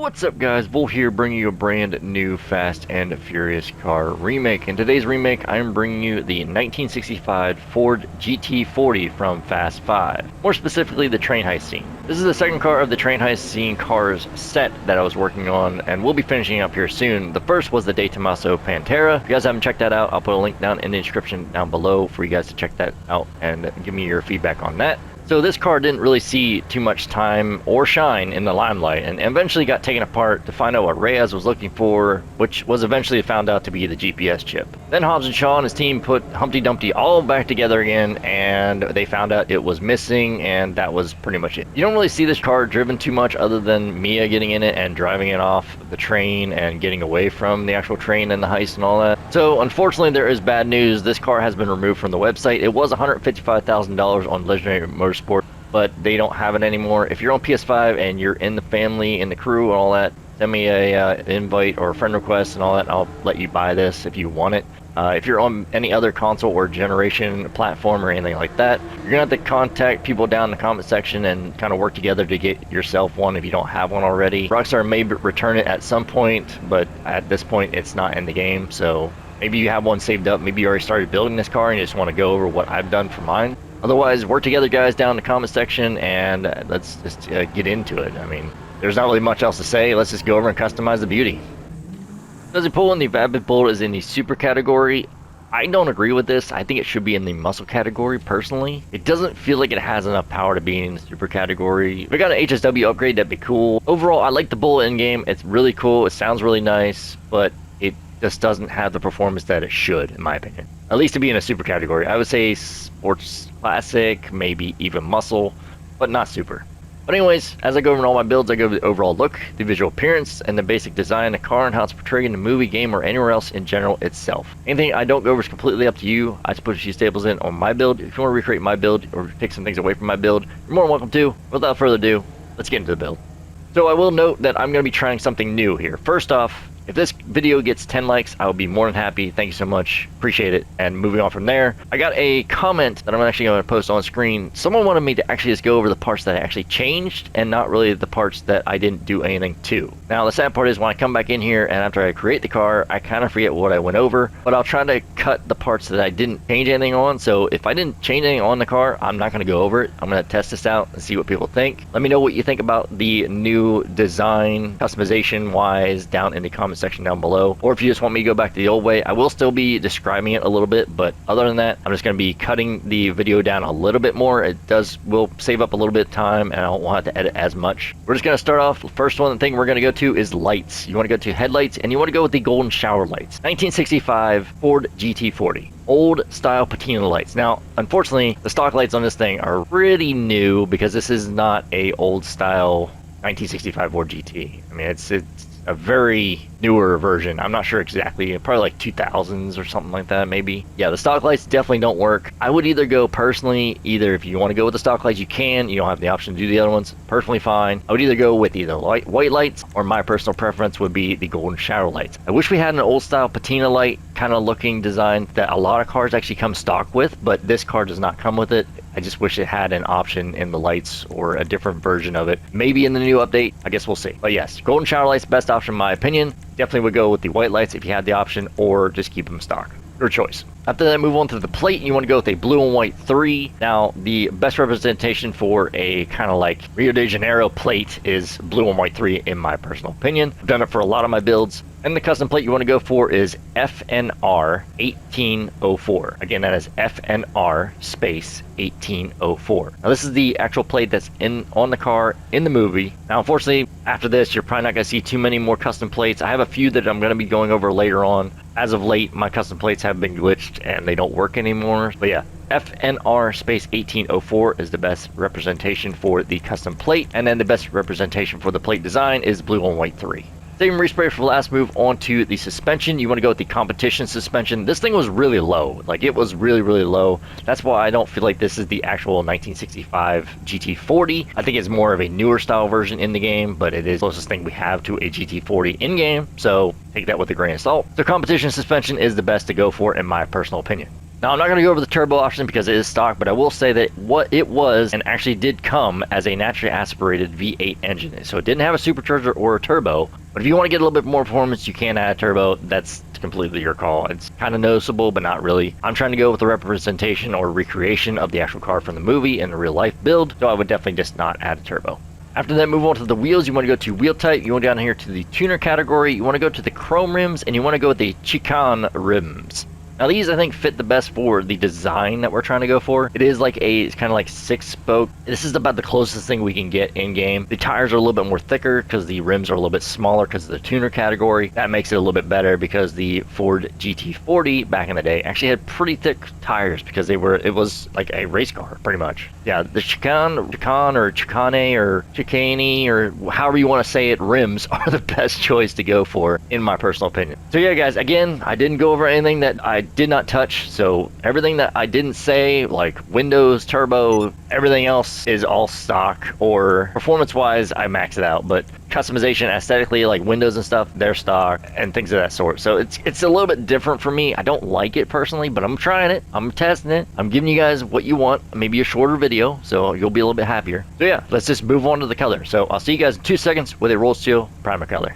What's up guys, Bull here bringing you a brand new Fast and Furious car remake. In today's remake, I am bringing you the 1965 Ford GT40 from Fast 5. More specifically, the train heist scene. This is the second car of the train heist scene cars set that I was working on and we'll be finishing up here soon. The first was the De Tomaso Pantera. If you guys haven't checked that out, I'll put a link down in the description down below for you guys to check that out and give me your feedback on that. So this car didn't really see too much time or shine in the limelight and eventually got taken apart to find out what Reyes was looking for, which was eventually found out to be the GPS chip. Then Hobbs and Shaw and his team put Humpty Dumpty all back together again and they found out it was missing, and that was pretty much it. You don't really see this car driven too much other than Mia getting in it and driving it off the train and getting away from the actual train and the heist and all that. So unfortunately there is bad news. This car has been removed from the website. It was $155,000 on Legendary Motorsport, but they don't have it anymore. If you're on PS5 and you're in the family, in the crew and all that, send me a invite or a friend request and all that, and I'll let you buy this if you want it. If you're on any other console or generation platform or anything like that, you're gonna have to contact people down in the comment section and kind of work together to get yourself one if you don't have one already. Rockstar may return it at some point, but at this point it's not in the game, so maybe you have one saved up, maybe you already started building this car and you just want to go over what I've done for mine. Otherwise, work together guys down in the comment section and let's just get into it. I mean, there's not really much else to say. Let's just go over and customize the beauty. As a pull in, the Vapid Bull is in the super category. I don't agree with this. I think it should be in the muscle category personally. It doesn't feel like it has enough power to be in the super category. If we got an HSW upgrade, that'd be cool. Overall, I like the Bull in game. It's really cool. It sounds really nice, but it just doesn't have the performance that it should, in my opinion. At least to be in a super category. I would say sports classic, maybe even muscle, but not super. But anyways, as I go over all my builds, I go over the overall look, the visual appearance, and the basic design of the car and how it's portrayed in the movie, game, or anywhere else in general itself. Anything I don't go over is completely up to you. I just put a few staples in on my build. If you want to recreate my build or take some things away from my build, you're more than welcome to. Without further ado, let's get into the build. So I will note that I'm going to be trying something new here. First off, if this video gets 10 likes, I will be more than happy. Thank you so much. Appreciate it. And moving on from there, I got a comment that I'm actually going to post on screen. Someone wanted me to actually just go over the parts that I actually changed and not really the parts that I didn't do anything to. Now, the sad part is when I come back in here and after I create the car, I kind of forget what I went over, but I'll try to cut the parts that I didn't change anything on. So if I didn't change anything on the car, I'm not going to go over it. I'm going to test this out and see what people think. Let me know what you think about the new design, customization wise, down in the comment section down below, or if you just want me to go back to the old way. I will still be describing it a little bit, but other than that, I'm just going to be cutting the video down a little bit more. It will save up a little bit of time and I don't want to edit as much. We're just going to start off. First one thing we're going to go to is lights. You want to go to headlights and you want to go with the golden shower lights. 1965 Ford GT40. Old style patina lights. Now, unfortunately, the stock lights on this thing are pretty new because this is not a old style 1965 Ford GT. I mean, it's a very newer version. I'm not sure exactly, probably like 2000s or something like that, maybe. Yeah, the stock lights definitely don't work. I would either go personally, either if you want to go with the stock lights, you can. You don't have the option to do the other ones. Personally fine. I would either go with either white lights, or my personal preference would be the golden shower lights. I wish we had an old style patina light kind of looking design that a lot of cars actually come stock with, but this car does not come with it. I just wish it had an option in the lights or a different version of it. Maybe in the new update, I guess we'll see. But yes, golden shower lights, best option in my opinion. Definitely would go with the white lights if you had the option, or just keep them stock. Your choice. After that, move on to the plate. You want to go with a blue and white 3. Now, the best representation for a kind of like Rio de Janeiro plate is blue and white 3 in my personal opinion. I've done it for a lot of my builds. And the custom plate you want to go for is FNR 1804. Again, that is FNR space 1804. Now, this is the actual plate that's on the car in the movie. Now, unfortunately, after this, you're probably not going to see too many more custom plates. I have a few that I'm going to be going over later on. As of late, my custom plates have been glitched and they don't work anymore. But yeah, FNR space 1804 is the best representation for the custom plate. And then the best representation for the plate design is blue and white 3. Same respray for the last move onto the suspension. You want to go with the competition suspension. This thing was really low. Like, it was really, really low. That's why I don't feel like this is the actual 1965 GT40. I think it's more of a newer style version in the game, but it is the closest thing we have to a GT40 in game. So take that with a grain of salt. So competition suspension is the best to go for in my personal opinion. Now, I'm not going to go over the turbo option because it is stock, but I will say that what it was and actually did come as a naturally aspirated V8 engine. So it didn't have a supercharger or a turbo, but if you want to get a little bit more performance, you can add a turbo. That's completely your call. It's kind of noticeable, but not really. I'm trying to go with the representation or recreation of the actual car from the movie and the real life build, so I would definitely just not add a turbo. After that, move on to the wheels. You want to go to wheel type. You want down here to the tuner category. You want to go to the chrome rims, and you want to go with the chicane rims. Now these I think fit the best for the design that we're trying to go for. It is like it's kind of like 6-spoke. This is about the closest thing we can get in game. The tires are a little bit more thicker because the rims are a little bit smaller because of the tuner category. That makes it a little bit better because the Ford GT40 back in the day actually had pretty thick tires because it was like a race car pretty much. Yeah, the chicane or chicane or however you want to say it, rims are the best choice to go for in my personal opinion. So yeah guys, again, I didn't go over anything that I did not touch, so everything that I didn't say, like windows, turbo, everything else is all stock, or performance wise I max it out, but customization aesthetically, like windows and stuff, they're stock and things of that sort. So it's a little bit different for me. I don't like it personally, but I'm trying it, I'm testing it, I'm giving you guys what you want, maybe a shorter video, so you'll be a little bit happier. So yeah, let's just move on to the color. So I'll see you guys in 2 seconds with a rolled steel primer color.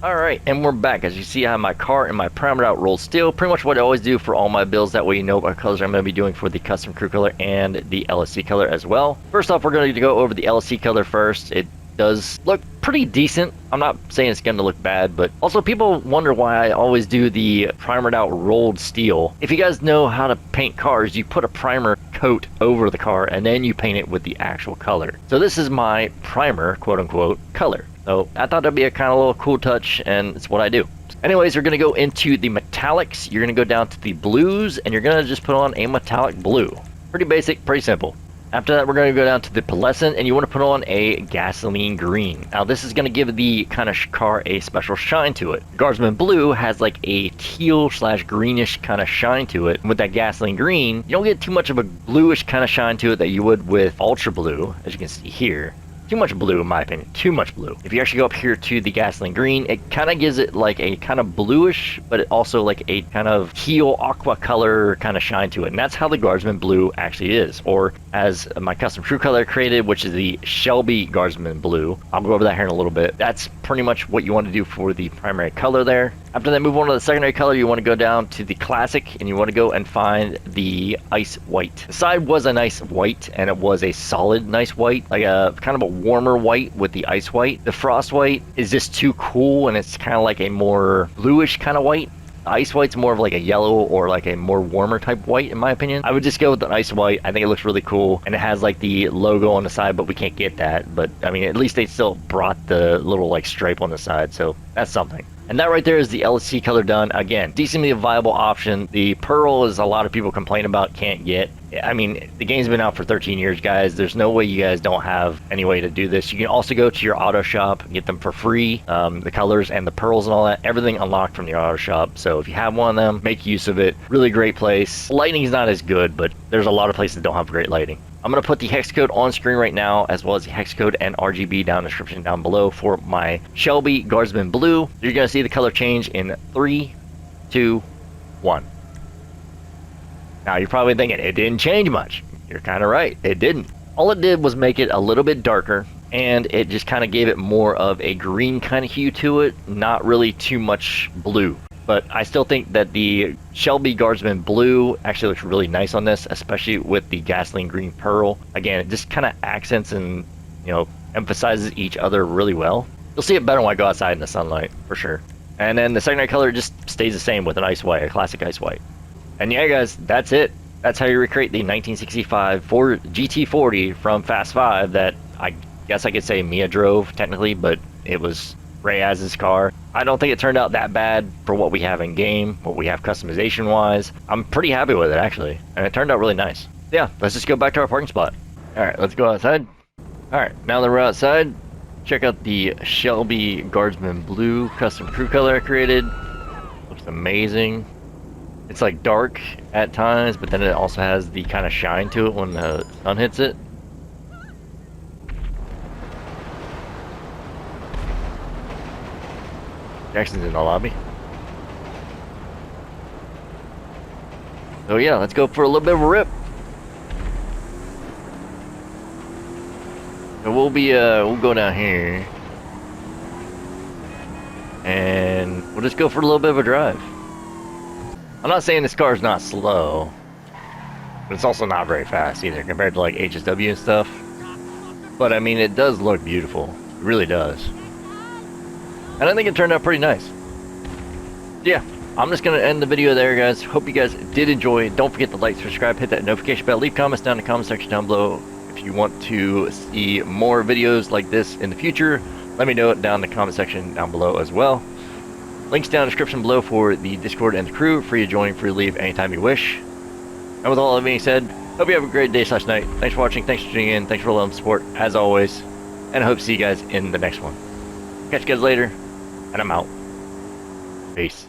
Alright, and we're back. As you see, I have my car and my primered out rolled steel. Pretty much what I always do for all my builds. That way you know what colors I'm going to be doing for the custom crew color and the LSC color as well. First off, we're going to go over the LSC color first. It does look pretty decent. I'm not saying it's going to look bad, but also people wonder why I always do the primered out rolled steel. If you guys know how to paint cars, you put a primer coat over the car and then you paint it with the actual color. So this is my primer, quote unquote, color. So I thought that'd be a kind of little cool touch, and it's what I do. Anyways, you're going to go into the metallics. You're going to go down to the blues, and you're going to just put on a metallic blue. Pretty basic, pretty simple. After that, we're going to go down to the pearlescent, and you want to put on a gasoline green. Now, this is going to give the kind of car a special shine to it. Guardsman blue has like a teal / greenish kind of shine to it. And with that gasoline green, you don't get too much of a bluish kind of shine to it that you would with ultra blue, as you can see here. Too much blue in my opinion, too much blue. If you actually go up here to the gasoline green, it kind of gives it like a kind of bluish, but it also like a kind of teal aqua color kind of shine to it. And that's how the Guardsman blue actually is. Or as my custom crew color created, which is the Shelby Guardsman blue. I'll go over that here in a little bit. That's pretty much what you want to do for the primary color there. After that, move on to the secondary color. You want to go down to the classic and you want to go and find the ice white. The side was a nice white and it was a solid nice white, like a kind of a warmer white with the ice white. The frost white is just too cool and it's kind of like a more bluish kind of white. The ice white's more of like a yellow or like a more warmer type white in my opinion. I would just go with the ice white. I think it looks really cool and it has like the logo on the side, but we can't get that. But I mean, at least they still brought the little like stripe on the side, so that's something. And that right there is the LSC color done. Again, decently a viable option. The Pearl is a lot of people complain about, can't get. I mean, the game's been out for 13 years, guys. There's no way you guys don't have any way to do this. You can also go to your auto shop and get them for free. The colors and the pearls and all that, everything unlocked from the auto shop. So if you have one of them, make use of it. Really great place. Lighting is not as good, but there's a lot of places that don't have great lighting. I'm going to put the hex code on screen right now, as well as the hex code and RGB down in the description down below for my Shelby Guardsman Blue. You're going to see the color change in 3, 2, 1. Now you're probably thinking it didn't change much. You're kind of right, it didn't. All it did was make it a little bit darker, and it just kind of gave it more of a green kind of hue to it, not really too much blue. But I still think that the Shelby Guardsman Blue actually looks really nice on this, especially with the gasoline green pearl. Again, it just kind of accents and, you know, emphasizes each other really well. You'll see it better when I go outside in the sunlight, for sure. And then the secondary color just stays the same with an ice white, a classic ice white. And yeah, guys, that's it. That's how you recreate the 1965 Ford GT40 from Fast 5 that I guess I could say Mia drove, technically, but it was Reyes's car. I don't think it turned out that bad for what we have in game, what we have customization wise. I'm pretty happy with it actually, and it turned out really nice. Yeah, let's just go back to our parking spot. Alright, let's go outside. Alright, now that we're outside, check out the Shelby Guardsman Blue custom crew color I created. Looks amazing. It's like dark at times, but then it also has the kind of shine to it when the sun hits it. Jackson's in the lobby. So yeah, let's go for a little bit of a rip. So we'll go down here. And we'll just go for a little bit of a drive. I'm not saying this car is not slow, but it's also not very fast either compared to like HSW and stuff. But I mean, it does look beautiful. It really does. And I think it turned out pretty nice. Yeah, I'm just going to end the video there, guys. Hope you guys did enjoy. Don't forget to like, subscribe, hit that notification bell, leave comments down in the comment section down below. If you want to see more videos like this in the future, let me know it down in the comment section down below as well. Links down in the description below for the Discord and the crew. Free to join, free to leave anytime you wish. And with all that being said, hope you have a great day / night. Thanks for watching, thanks for tuning in, thanks for all the support, as always. And I hope to see you guys in the next one. Catch you guys later, and I'm out. Peace.